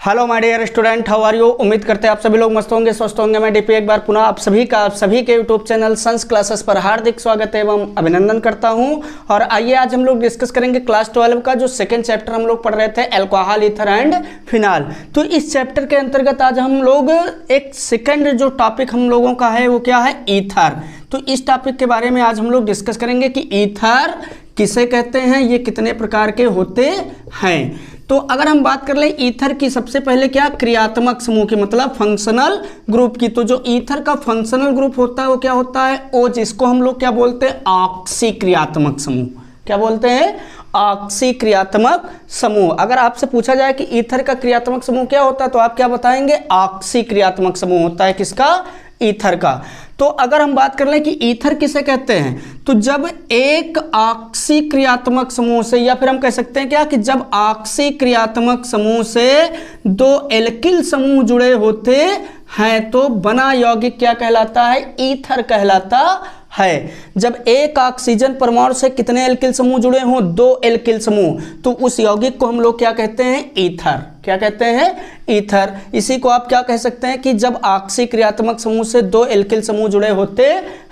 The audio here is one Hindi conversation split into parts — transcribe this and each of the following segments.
Hello my dear student, how are you. उम्मीद करते हैं आप सभी लोग मस्त होंगे, स्वस्थ होंगे। मैं डीपी एक बार पुनः आप सभी के यूट्यूब चैनल संस क्लासेस पर हार्दिक स्वागत एवं अभिनंदन करता हूं। और आइए आज हम लोग डिस्कस करेंगे क्लास 12 का जो सेकंड चैप्टर हम लोग पढ़ रहे थे, अल्कोहल, ईथर एंड फिनाल। तो इस चैप्टर के अंतर्गत आज हम लोग एक सेकंड जो टॉपिक हम लोगों का है वो क्या है, ईथर। तो इस टॉपिक के बारे में आज हम लोग डिस्कस करेंगे कि ईथर किसे कहते हैं, ये कितने प्रकार के होते हैं। तो अगर हम बात कर लें ईथर की, सबसे पहले क्या, क्रियात्मक समूह की, मतलब फंक्शनल ग्रुप की। तो जो ईथर का फंक्शनल ग्रुप होता है वो क्या होता है, ओ, जिसको हम लोग क्या बोलते हैं, ऑक्सीक्रियात्मक समूह। क्या बोलते हैं, ऑक्सीक्रियात्मक समूह। अगर आपसे पूछा जाए कि ईथर का क्रियात्मक समूह क्या होता है तो आप क्या बताएंगे, ऑक्सीक्रियात्मक समूह होता है। किसका, ईथर का। तो अगर हम बात कर लें कि ईथर किसे कहते हैं, तो जब एक ऑक्सीक्रियात्मक समूह से, या फिर हम कह सकते हैं क्या, कि जब ऑक्सीक्रियात्मक समूह से दो एल्किल समूह जुड़े होते हैं तो बना यौगिक क्या कहलाता है, ईथर कहलाता है। जब एक ऑक्सीजन परमाणु से कितने एल्किल समूह जुड़े हों, दो एल्किल समूह, तो उस यौगिक को हम लोग क्या कहते हैं, ईथर। क्या कहते हैं, ईथर। इसी को आप क्या कह सकते हैं कि जब ऑक्सीक्रियात्मक समूह से दो एल्किल समूह जुड़े होते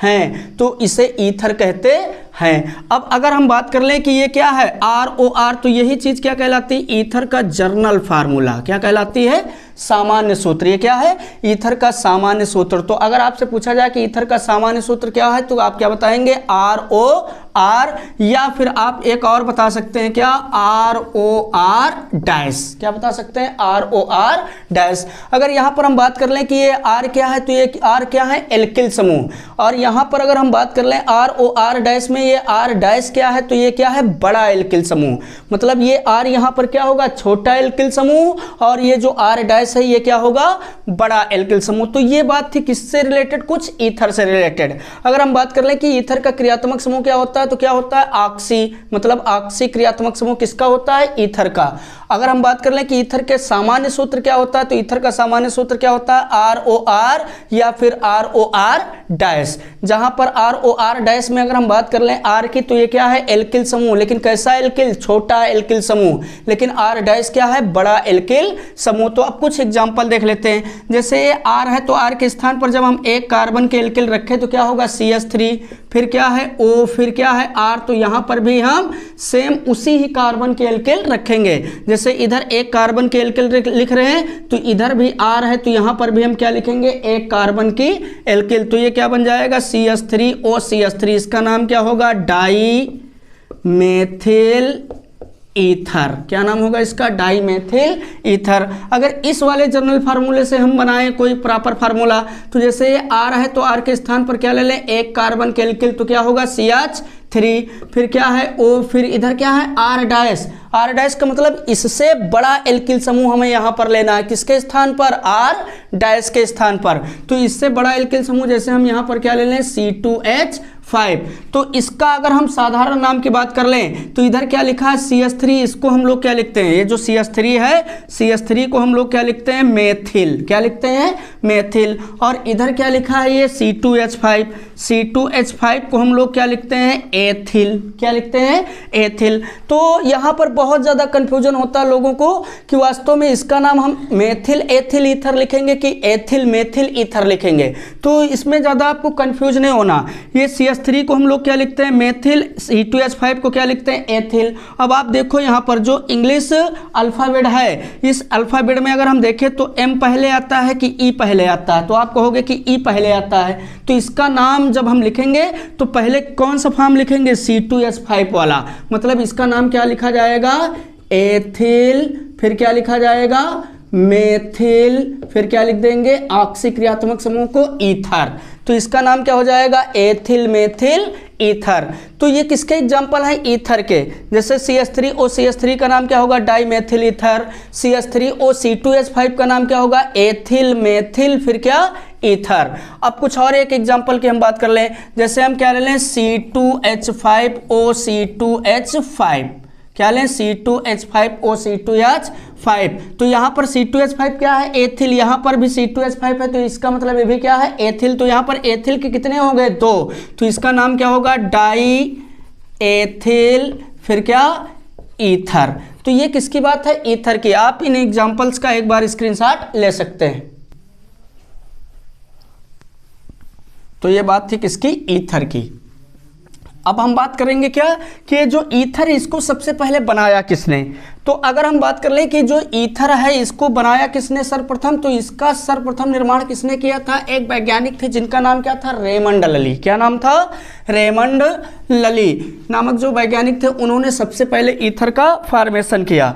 हैं तो इसे ईथर कहते हैं। अब अगर हम बात कर लें कि ये क्या है, ROR, तो यही चीज क्या कहलाती है, ईथर का जर्नल फार्मूला। क्या कहलाती है, सामान्य सूत्र। ये क्या है, ईथर का सामान्य सूत्र। तो अगर आपसे पूछा जाए कि ईथर का सामान्य सूत्र क्या है तो आप क्या बताएंगे, ROR, या फिर आप एक और बता सकते हैं क्या, ROR डैश। क्या बता सकते हैं, ROR डैश। अगर यहां पर हम बात कर लें कि ये R क्या है, तो ये R क्या है, एल्किल समूह। और यहां पर अगर हम बात कर लें ROR डैश में, ये R डैश क्या है, तो ये क्या है, बड़ा एल्किल समूह। मतलब ये R यहां पर क्या होगा, छोटा एल्किल समूह, और ये जो R डैश है ये क्या होगा, बड़ा एल्किल समूह। तो ये बात थी किससे रिलेटेड, कुछ ईथर से रिलेटेड। अगर हम बात कर लें कि ईथर का क्रियात्मक समूह क्या होता है, तो क्या होता है, ऑक्सी, मतलब ऑक्सी क्रियात्मक समूह किसका होता है, ईथर का। अगर हम बात कर लें कि ईथर के सामान्य सूत्र क्या होता है, तो ईथर का सामान्य सूत्र क्या होता है, ROR या फिर ROR डैश। जहां पर ROR डैश में अगर हम बात कर लें R की, तो ये क्या है, एल्किल समूह, लेकिन कैसा एल्किल, छोटा एल्किल समूह। लेकिन R डैश क्या है, बड़ा एल्किल समूह। तो अब कुछ एग्जांपल देख लेते हैं। जैसे ये R है तो R के स्थान पर जब हम एक कार्बन के एल्किल रखें तो क्या होगा, CH3, फिर क्या है O, फिर क्या है R। तो यहां पर भी हम सेम उसी ही कार्बन के एल्किल रखेंगे। जैसे इधर एक कार्बन के एल्किल लिख रहे हैं तो इधर भी R है, तो यहां पर भी हम क्या लिखेंगे, एक कार्बन की एल्किल। तो ये क्या बन जाएगा, CH3OCH3। इसका नाम क्या होगा, डाई मेथिल ईथर। क्या नाम होगा इसका, डाई मेथिल ईथर। अगर इस वाले जनरल फार्मूले से हम बनाएं कोई प्रॉपर फार्मूला, तो जैसे ये R है तो R के स्थान पर क्या ले लें, एक कार्बन के एल्किल, तो क्या होगा, CH3, फिर क्या है O, फिर इधर क्या है, R डैश। R डैश का मतलब इससे बड़ा एल्किल समूह हमें यहां पर लेना है। किसके स्थान पर, R डैश के स्थान पर। तो इससे बड़ा एल्किल समूह जैसे हम यहां पर क्या ले लें, C2H5। तो इसका अगर हम साधारण नाम की बात कर लें तो इधर क्या लिखा है, CH3, इसको हम लोग क्या लिखते हैं, ये जो CH3 है, CH3 को हम लोग क्या लिखते हैं, मेथिल। क्या लिखते हैं, मेथिल। और इधर क्या लिखा है, ये C2H5, C2H5 को हम लोग क्या लिखते हैं, एथिल। क्या लिखते हैं, एथिल। तो यहां पर बहुत ज्यादा कंफ्यूजन होता है लोगों को कि वास्तव में इसका नाम हम मेथिल एथिल ईथर लिखेंगे कि एथिल मेथिल ईथर लिखेंगे। तो इसमें ज्यादा आपको कंफ्यूज नहीं होना। ये CH3 को हम लोग क्या लिखते हैं, मेथिल, C2H5 को क्या लिखते हैं, एथिल। अब आप देखो यहाँ पर जो इंग्लिश अल्फाबेट है, इस अल्फाबेट में अगर हम देखें तो M पहले आता है कि E पहले आता है, तो आप कहोगे कि E पहले आता है। तो इसका नाम जब हम लिखेंगे तो पहले कौन सा फॉर्म लिखेंगे, C2H5 वाला। मतलब इसका नाम क्या लिखा जाएगा, एथिल, फिर क्या लिखा जाएगा, मेथिल, फिर क्या लिख देंगे, ऑक्सीक्रियात्मक समूह को ईथर। तो इसका नाम क्या हो जाएगा, एथिल मेथिल ईथर। तो ये किसके एग्जाम्पल है, ईथर के। जैसे CH3OCH3 का नाम क्या होगा, डाई मेथिल ईथर। CH3OC2H5 का नाम क्या होगा, एथिल मेथिल, फिर क्या, ईथर। अब कुछ और एक एग्जाम्पल की हम बात कर लें। जैसे हम क्या ले लें, C2H5OC2H5। क्या लें, C2H5OC2H5। तो यहाँ पर C2H5 क्या है, एथिल। यहाँ पर भी C2H5 है तो इसका मतलब ये भी क्या है, एथिल। तो यहाँ पर एथिल के कितने हो गए, दो। तो इसका नाम क्या होगा, डाई एथिल, फिर क्या, ईथर। तो ये किसकी बात है? ईथर की। आप इन एग्जांपल्स का एक बार स्क्रीनशॉट ले सकते हैं। तो ये बात थी किसकी? ईथर की। अब हम बात करेंगे क्या कि जो ईथर इसको सबसे पहले बनाया किसने। तो अगर हम बात कर लें कि जो ईथर है इसको बनाया किसने सर्वप्रथम, तो इसका सर्वप्रथम निर्माण किसने किया था? एक वैज्ञानिक थे जिनका नाम क्या था? रेमंड लली। क्या नाम था? रेमंड लली नामक जो वैज्ञानिक थे, उन्होंने सबसे पहले ईथर का फॉर्मेशन किया।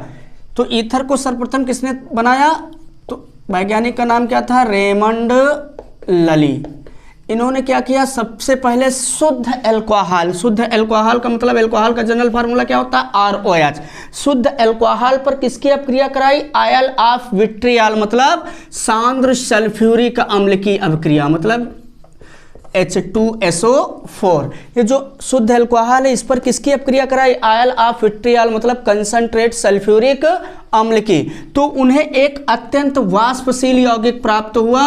तो ईथर को सर्वप्रथम किसने बनाया? तो वैज्ञानिक का नाम क्या था? रेमंड लली। इन्होंने क्या किया? सबसे पहले शुद्ध एल्कोहल, शुद्ध एल्कोहल का मतलब एल्कोहल का जनरल फार्मूला क्या होता है? ROH। शुद्ध एल्कोहल पर किसकी अभिक्रिया कराई? आयल ऑफ विट्रियल, मतलब सांद्र सल्फ्यूरिक अम्ल की अभिक्रिया, मतलब H2SO4। ये जो शुद्ध एल्कोहल है इस पर किसकी अभिक्रिया कराई? आयल ऑफ विट्रियल, मतलब कंसंट्रेट सल्फ्यूरिक अम्ल की। तो उन्हें एक अत्यंत वाष्पशील यौगिक प्राप्त हुआ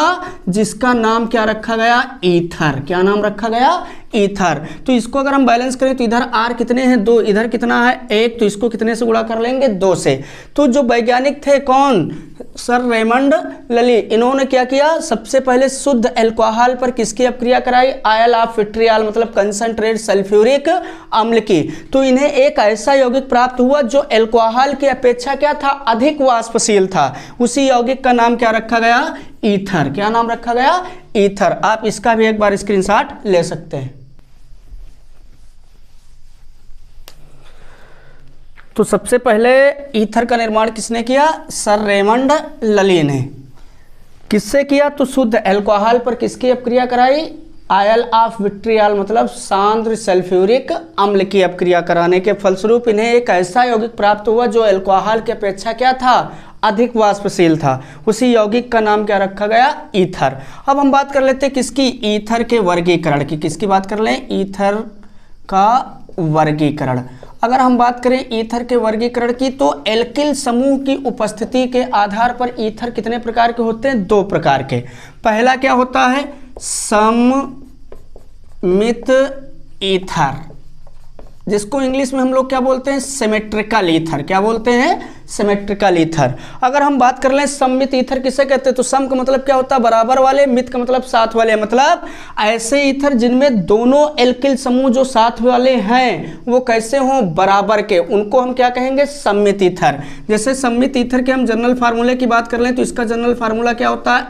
जिसका नाम क्या रखा गया? ईथर। क्या नाम रखा गया? ईथर। तो इसको अगर हम बैलेंस करें तो इधर R कितने हैं? 2, इधर कितना है? 1, तो इसको कितने से गुणा कर लेंगे? 2 से। तो जो वैज्ञानिक थे कौन? सर रेमंड लली। इन्होंने क्या किया? सबसे पहले शुद्ध एल्कोहल पर किसकी अभिक्रिया कराई? आयल ऑफ विट्रियल, मतलब कंसंट्रेट सल्फ्यूरिक अम्ल की। तो इन्हें एक ऐसा यौगिक प्राप्त हुआ जो एल्कोहल की अपेक्षा क्या था? अधिक वाष्पशील था। उसी यौगिक का नाम क्या रखा गया? ईथर। क्या नाम रखा गया? ईथर। आप इसका भी एक बार स्क्रीनशॉट ले सकते हैं। तो सबसे पहले ईथर का निर्माण किसने किया? सर रेमंड लली ने। किससे किया? तो शुद्ध एल्कोहल पर किसकी अभिक्रिया कराई? आयल ऑफ विट्रियल, मतलब सांद्र सल्फ्यूरिक अम्ल की अभिक्रिया कराने के फलस्वरूप इन्हें एक ऐसा यौगिक प्राप्त हुआ जो एल्कोहल की अपेक्षा क्या था? अधिक वाष्पशील था। उसी यौगिक का नाम क्या रखा गया? ईथर। अब हम बात कर लेते हैं किसकी? ईथर के वर्गीकरण की। किसकी बात कर लें? ईथर का वर्गीकरण। अगर हम बात करें ईथर के वर्गीकरण की तो एल्किल समूह की उपस्थिति के आधार पर ईथर कितने प्रकार के होते हैं? 2 प्रकार के। पहला क्या होता है? सममित ईथर, जिसको इंग्लिश में हम लोग क्या बोलते हैं? Symmetrical ether. क्या बोलते हैं? Symmetrical ether. अगर हम बात कर लें सममित ईथर किसे कहते हैं? तो सम का मतलब क्या होता है? बराबर वाले, मित का मतलब साथ वाले, मतलब ऐसे ईथर जिनमें दोनों एल्किल समूह जो साथ वाले हैं वो कैसे हों? बराबर के, उनको हम क्या कहेंगे? सममित ईथर। जैसे सममित ईथर के हम जनरल फार्मूले की बात कर लें तो इसका जनरल फार्मूला क्या होता है?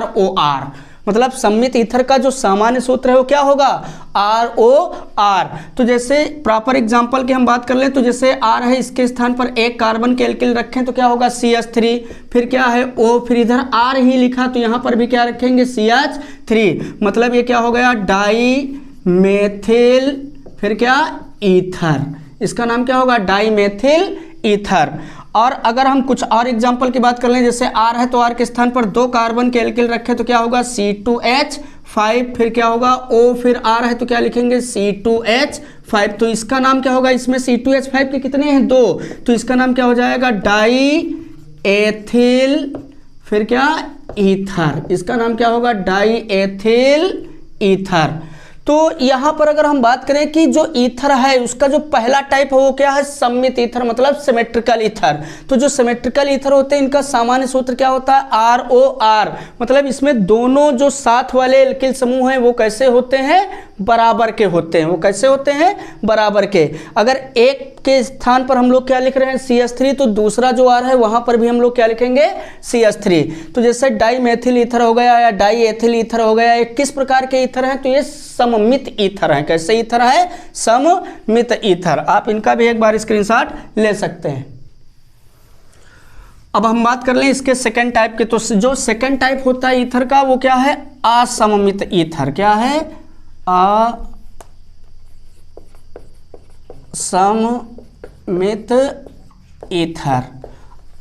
ROR, मतलब सममित ईथर का जो सामान्य सूत्र है वो क्या होगा? ROR। तो जैसे प्रॉपर एग्जांपल की हम बात कर लें तो जैसे R है, इसके स्थान पर एक कार्बन के एल्किल रखें तो क्या होगा? CH3। फिर क्या है? O, फिर इधर R ही लिखा तो यहाँ पर भी क्या रखेंगे? CH3। मतलब ये क्या हो गया? डाई मेथिल, फिर क्या? ईथर। इसका नाम क्या होगा? Dimethyl ether. और अगर हम कुछ और एग्जांपल की बात कर लें, जैसे R है तो R के स्थान पर 2 कार्बन के एल्किल रखें तो क्या होगा? C2H5। फिर क्या होगा? O, फिर R है तो क्या लिखेंगे? C2H5। तो इसका नाम क्या होगा? इसमें C2H5 के कितने हैं? 2, तो इसका नाम क्या हो जाएगा? डाई एथिल, फिर क्या? ईथर। इसका नाम क्या होगा? Die ethyl ether. तो यहाँ पर अगर हम बात करें कि जो ईथर है उसका जो पहला टाइप है वो क्या है? सममित ईथर, मतलब सिमेट्रिकल ईथर। तो जो सिमेट्रिकल ईथर होते हैं इनका सामान्य सूत्र क्या होता है? ROR, मतलब इसमें दोनों जो साथ वाले एल्किल समूह हैं वो कैसे होते हैं? बराबर के होते हैं। वो कैसे होते हैं? बराबर के। अगर एक के स्थान पर हम लोग क्या लिख रहे हैं? CH3, तो दूसरा जो R है वहां पर भी हम लोग क्या लिखेंगे? CH3। तो जैसे डाई मेथिल ईथर हो गया या डाई एथिल ईथर हो गया, ये किस प्रकार के ईथर हैं? तो ये सममित ईथर हैं। कैसे ईथर है? सममित ईथर। आप इनका भी एक बार स्क्रीनशॉट ले सकते हैं। अब हम बात कर लें इसके सेकेंड टाइप के। तो जो सेकेंड टाइप होता है ईथर का वो क्या है? असममित ईथर। क्या है? असममित ईथर,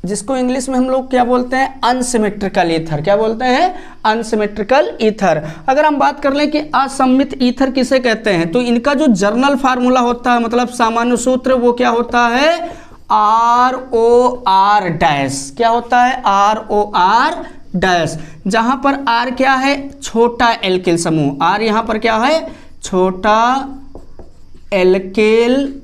जिसको इंग्लिश में हम लोग क्या बोलते हैं? Unsymmetrical ether. क्या बोलते हैं? Unsymmetrical ether. अगर हम बात कर लें कि असममित ईथर किसे कहते हैं तो इनका जो जर्नल फार्मूला होता है, मतलब सामान्य सूत्र, वो क्या होता है? ROR dash. क्या होता है? ROR dash. जहां पर R क्या है? छोटा एल्किल समूह। R यहां पर क्या है? छोटा एल्किल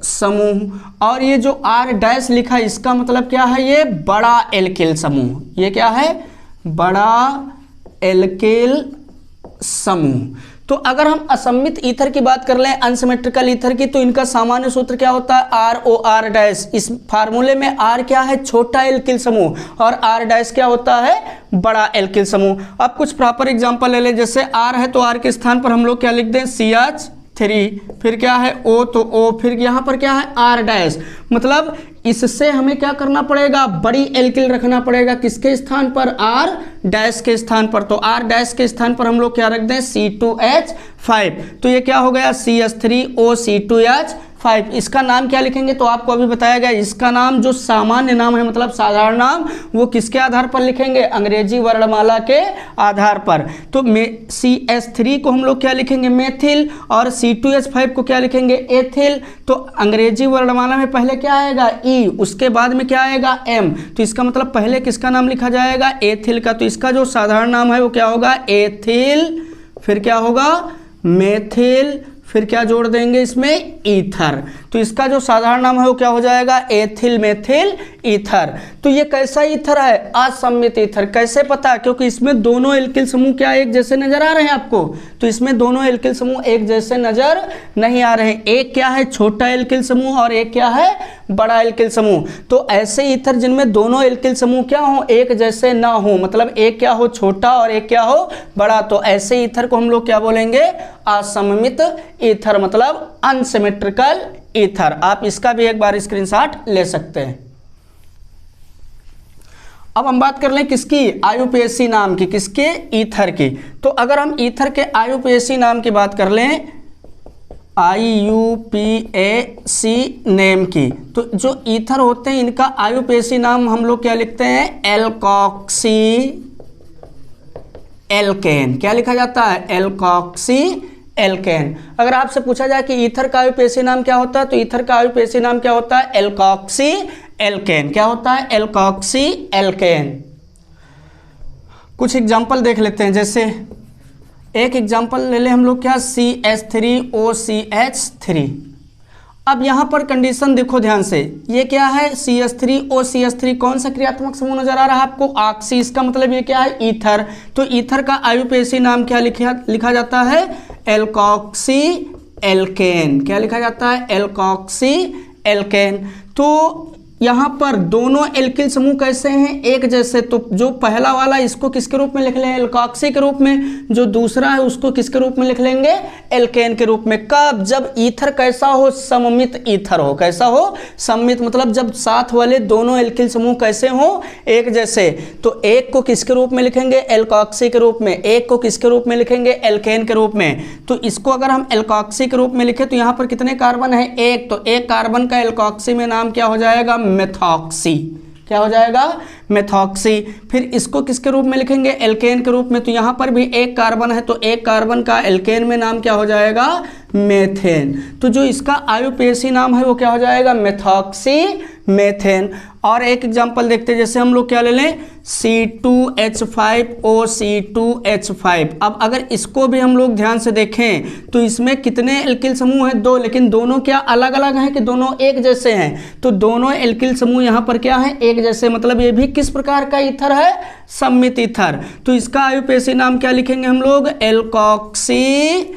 समूह। और ये जो R डैश लिखा है इसका मतलब क्या है, ये बड़ा एल्किल समूह। ये क्या है, बड़ा एल्किल समूह। तो अगर हम असममित ईथर की बात कर लें, अनसिमेट्रिकल ईथर की, तो इनका सामान्य सूत्र क्या होता है, ROR डैश। इस फार्मूले में R क्या है, छोटा एल्किल समूह, और R डैश क्या होता है, बड़ा एल्किल समूह। अब कुछ प्रॉपर एग्जांपल ले लें, जैसे R है तो R के स्थान पर हम लोग क्या लिख दें, CH3, फिर क्या है O तो O, फिर यहाँ पर क्या है R डैश। मतलब इससे हमें क्या करना पड़ेगा, बड़ी एल्किल रखना पड़ेगा, किसके स्थान पर, R डैश के स्थान पर। तो R डैश के स्थान पर हम लोग क्या रख दें, C2H5। तो ये क्या हो गया, CH3OC2H5। इसका नाम क्या लिखेंगे, तो आपको अभी बताया गया, इसका नाम जो सामान्य नाम है, मतलब साधारण नाम, वो किसके आधार पर लिखेंगे, अंग्रेजी वर्णमाला के आधार पर। तो CH3 को हम लोग क्या लिखेंगे, मेथिल, और C2H5 को क्या लिखेंगे, एथिल। तो अंग्रेजी वर्णमाला में पहले क्या आएगा, E, उसके बाद में क्या आएगा, M। तो इसका मतलब पहले किसका नाम लिखा जाएगा, एथिल का। तो इसका जो साधारण नाम है वो क्या होगा, एथिल, फिर क्या होगा, मेथिल, फिर क्या जोड़ देंगे इसमें, ईथर। तो इसका जो साधारण नाम है वो क्या हो जाएगा, एथिल मेथिल ईथर। तो ये कैसा ईथर है, असममित ईथर। कैसे पता, क्योंकि इसमें दोनों एल्किल समूह क्या एक जैसे नजर आ रहे हैं आपको। तो इसमें दोनों एल्किल समूह एक जैसे नजर नहीं आ रहे हैं। एक क्या है, छोटा एल्किल समूह, और एक क्या है, बड़ा एल्किल समूह। तो ऐसे ईथर जिनमें दोनों एल्किल समूह क्या हो, एक जैसे ना हो, मतलब एक क्या हो, छोटा, और एक क्या हो, बड़ा। तो ऐसे ईथर को हम लोग क्या बोलेंगे, असममित ईथर, मतलब अनसिमेट्रिकल ईथर। आप इसका भी एक बार स्क्रीनशॉट ले सकते हैं। अब हम बात कर लें किसकी, IUPAC नाम की, किसके, ईथर की। तो अगर हम ईथर के IUPAC नाम की बात कर लें, IUPAC नेम की, तो जो ईथर होते हैं इनका IUPAC नाम हम लोग क्या लिखते हैं, एल्कॉक्सी एल्केन। क्या लिखा जाता है, एल्कॉक्सी एल्केन। अगर आपसे पूछा जाए कि ईथर का IUPAC नाम क्या होता है, तो ईथर का IUPAC नाम क्या होता है, एल्कॉक्सी एल्केन। क्या होता है, एल्कॉक्सी एल्केन। कुछ एग्जांपल देख लेते हैं, जैसे एक एग्जांपल ले लें हम लोग, क्या, CH3OCH3। अब यहाँ पर कंडीशन देखो ध्यान से, ये क्या है, CH3OCH3, कौन सा क्रियात्मक समूह नजर आ रहा है आपको, ऑक्सी। इसका मतलब ये क्या है, ईथर। तो ईथर का IUPAC नाम क्या लिखा जाता है, एल्कॉक्सी एल्केन। क्या लिखा जाता है, एल्कॉक्सी एल्केन। तो यहाँ पर दोनों एल्किल समूह कैसे हैं, एक जैसे। तो जो पहला वाला इसको किसके रूप में लिख लें, एल्कॉक्सी के रूप में। जो दूसरा है उसको किसके रूप में लिख लेंगे, एल्केन के रूप में। कब, जब ईथर कैसा हो, सममित ईथर हो। कैसा हो, सममित, मतलब जब साथ वाले दोनों एल्किल समूह कैसे हो, एक जैसे। तो एक को किसके रूप में लिखेंगे, एल्कॉक्सी के रूप में, एक को किसके रूप में लिखेंगे, एल्केन के रूप में। तो इसको अगर हम एल्कॉक्सी के रूप में लिखे तो यहाँ पर कितने कार्बन है, एक। तो एक कार्बन का एल्कॉक्सी में नाम क्या हो जाएगा, मेथॉक्सी। क्या हो जाएगा, मेथॉक्सी। फिर इसको किसके रूप में लिखेंगे, एल्केन के रूप में। तो यहाँ पर भी एक कार्बन है, तो एक कार्बन का एल्केन में नाम क्या हो जाएगा, मेथेन। तो जो इसका IUPAC नाम है वो क्या हो जाएगा, मेथॉक्सी मेथेन। और एक एग्जांपल देखते हैं, जैसे हम लोग क्या ले लें, C2H5OC2H5। अब अगर इसको भी हम लोग ध्यान से देखें तो इसमें कितने एल्किल समूह हैं, दो। लेकिन दोनों क्या अलग अलग हैं कि दोनों एक जैसे हैं। तो दोनों एल्किल समूह यहाँ पर क्या हैं, एक जैसे। मतलब ये भी किस प्रकार का ईथर है, सममित ईथर। तो इसका IUPAC नाम क्या लिखेंगे हम लोग, एल्कॉक्सी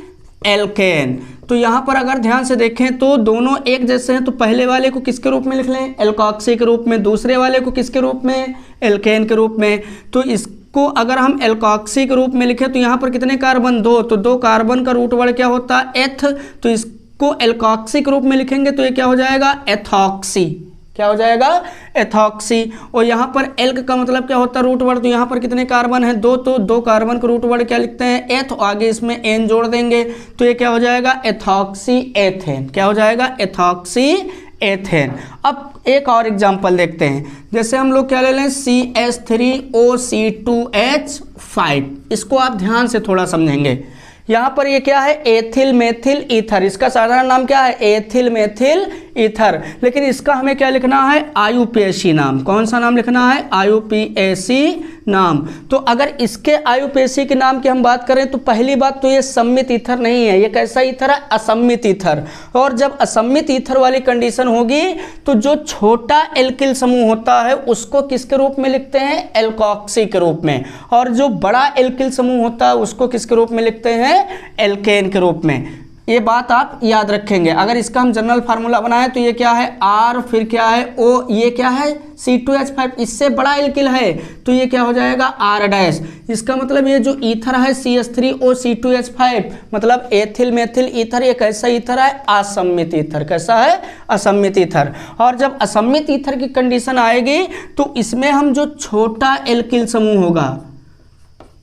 एल्केन। तो यहाँ पर अगर ध्यान से देखें तो दोनों एक जैसे हैं। तो पहले वाले को किसके रूप में लिख लें, एल्कॉक्सी के रूप में। दूसरे वाले को किसके रूप में, एल्केन के रूप में। तो इसको अगर हम एल्कॉक्सी के रूप में लिखें तो यहाँ पर कितने कार्बन, दो। तो दो कार्बन का रूट वर्ड क्या होता है, एथ। तो इसको एल्कॉक्सी के रूप में लिखेंगे तो ये क्या हो जाएगा, एथॉक्सी। क्या हो जाएगा, एथॉक्सी। और यहाँ पर एल्क का मतलब क्या होता है, रूट वर्ड। तो यहाँ पर कितने कार्बन है, दो। तो दो कार्बन का रूट वर्ड क्या लिखते हैं, एथ। आगे इसमें एन जोड़ देंगे तो ये क्या हो जाएगा, एथॉक्सी एथेन। क्या हो जाएगा, एथॉक्सी एथेन। अब एक और एग्जांपल देखते हैं, जैसे हम लोग क्या ले लें, CH3OC2H5। इसको आप ध्यान से थोड़ा समझेंगे। यहाँ पर ये क्या है, एथिल मेथिल ईथर। इसका साधारण नाम क्या है, एथिल मेथिल ईथर। लेकिन इसका हमें क्या लिखना है, IUPAC नाम। कौन सा नाम लिखना है, IUPAC नाम। तो अगर इसके आयुपेशी के नाम की हम बात करें तो पहली बात तो ये सममित ईथर नहीं है, ये कैसा ईथर है? असममित ईथर। और जब असममित ईथर वाली कंडीशन होगी तो जो छोटा एल्किल समूह होता है उसको किसके रूप में लिखते हैं? एल्कोक्सी के रूप में। और जो बड़ा एल्किल समूह होता है उसको किसके रूप में लिखते हैं? एल्केन के रूप में। ये बात आप याद रखेंगे। अगर इसका हम जनरल फार्मूला बनाएं तो ये क्या है? R, फिर क्या है? O, ये क्या है? C2H5। इससे बड़ा एल्किल है तो ये क्या हो जाएगा? R'। इसका मतलब ये जो ईथर है CH3O C2H5 मतलब एथिल मेथिल ईथर, ये कैसा ईथर है? असममित ईथर। कैसा है? असममित ईथर। और जब असममित ईथर की कंडीशन आएगी तो इसमें हम जो छोटा एल्किल समूह होगा,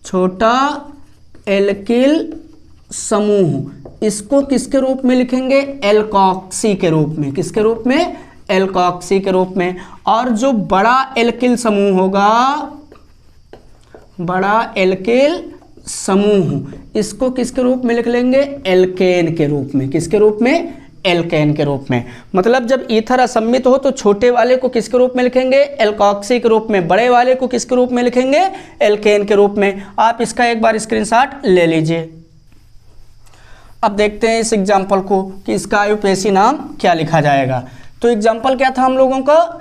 छोटा एल्किल समूह, इसको किसके रूप में लिखेंगे? एल्कोक्सी के रूप में। किसके रूप में? एल्कोक्सी के रूप में। और जो बड़ा एल्किल समूह होगा, बड़ा एल्किल समूह, इसको किसके रूप में लिख लेंगे? एल्केन के रूप में। किसके रूप में? एल्केन के रूप में। मतलब जब ईथर असममित हो तो छोटे वाले को किसके रूप में लिखेंगे? एल्कोक्सी के रूप में। बड़े वाले को किसके रूप में लिखेंगे? एल्केन के रूप में। आप इसका एक बार स्क्रीनशॉट ले लीजिए। अब देखते हैं इस एग्जाम्पल को कि इसका आयुपेशी नाम क्या लिखा जाएगा। तो एग्जाम्पल क्या था हम लोगों का?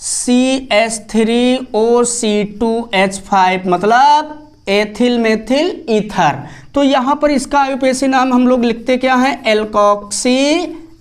CH3OC2H5 मतलब एथिल मेथिल ईथर। तो यहाँ पर इसका आयुपेशी नाम हम लोग लिखते क्या है? एल्कोक्सी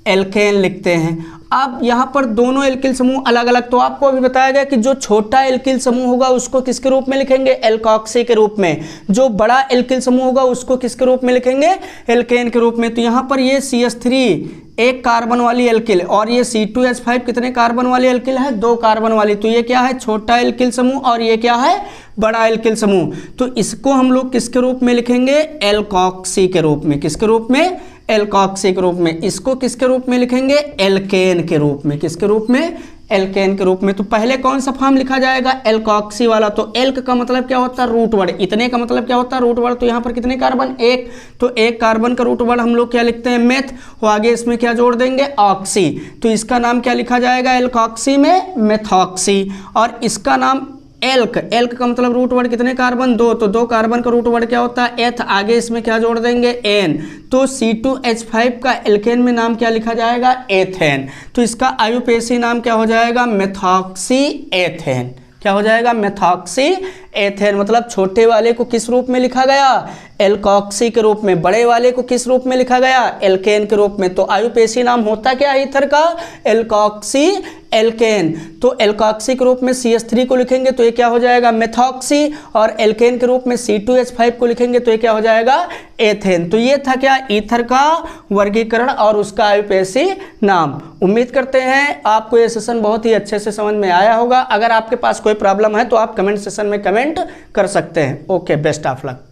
एल्केन लिखते हैं। अब यहाँ पर दोनों एल्किल समूह अलग अलग, तो आपको अभी बताया गया कि जो छोटा एल्किल समूह होगा उसको किसके रूप में लिखेंगे? एल्कोक्सी के रूप में। जो बड़ा एल्किल समूह होगा उसको किसके रूप में लिखेंगे? एल्केन के रूप में। तो यहाँ पर ये CH3 एक कार्बन वाली एल्किल और ये C2H5 कितने कार्बन वाली एल्किल है? 2 कार्बन वाली। तो ये क्या है? छोटा एल्किल समूह और ये क्या है? बड़ा एल्किल समूह। तो इसको हम लोग किसके रूप में लिखेंगे? एल्कोक्सी के रूप में। किसके रूप में? एल्कोक्सी के रूप में। इसको किसके रूप में लिखेंगे? एल्केन के रूप में। किसके रूप में? एल्केन के रूप में। तो पहले कौन सा फॉर्म लिखा जाएगा? एल्कोक्सी वाला। तो एल्क का मतलब क्या होता है? Root word. इतने का मतलब क्या होता है? Root word. तो यहाँ पर कितने कार्बन? 1। तो 1 कार्बन का रूट वर्ड हम लोग क्या लिखते हैं? मेथ। और आगे इसमें क्या जोड़ देंगे? ऑक्सी। तो इसका नाम क्या लिखा जाएगा? एल्कोक्सी में मेथॉक्सी। और इसका नाम एल्क। एल्क का मतलब रूट वर्ड कितने कार्बन? 2। तो 2 कार्बन का रूट वर्ड क्या होता है? एथ। आगे इसमें क्या जोड़ देंगे? एन। तो C2H5 का एल्केन में नाम क्या लिखा जाएगा? एथेन। तो इसका आयुपेशी नाम क्या हो जाएगा? Methoxy ethane. क्या हो जाएगा? Methoxy ethane. मतलब छोटे वाले को किस रूप में लिखा गया? एल्कोक्सी के रूप में। बड़े वाले को किस रूप में लिखा गया? एल्केन के रूप में। तो आयुपेशी नाम होता क्या है ईथर का? Alkoxy alkene. तो एल्कोक्सी के रूप में CH3 को लिखेंगे तो ये क्या हो जाएगा? मेथॉक्सी। और एल्केन के रूप में C2H5 को लिखेंगे तो ये क्या हो जाएगा? एथेन। तो ये था क्या? ईथर का वर्गीकरण और उसका आयुपेशी नाम। उम्मीद करते हैं आपको ये सेशन बहुत ही अच्छे से समझ में आया होगा। अगर आपके पास कोई प्रॉब्लम है तो आप कमेंट सेशन में कमेंट कर सकते हैं। Okay, best of luck.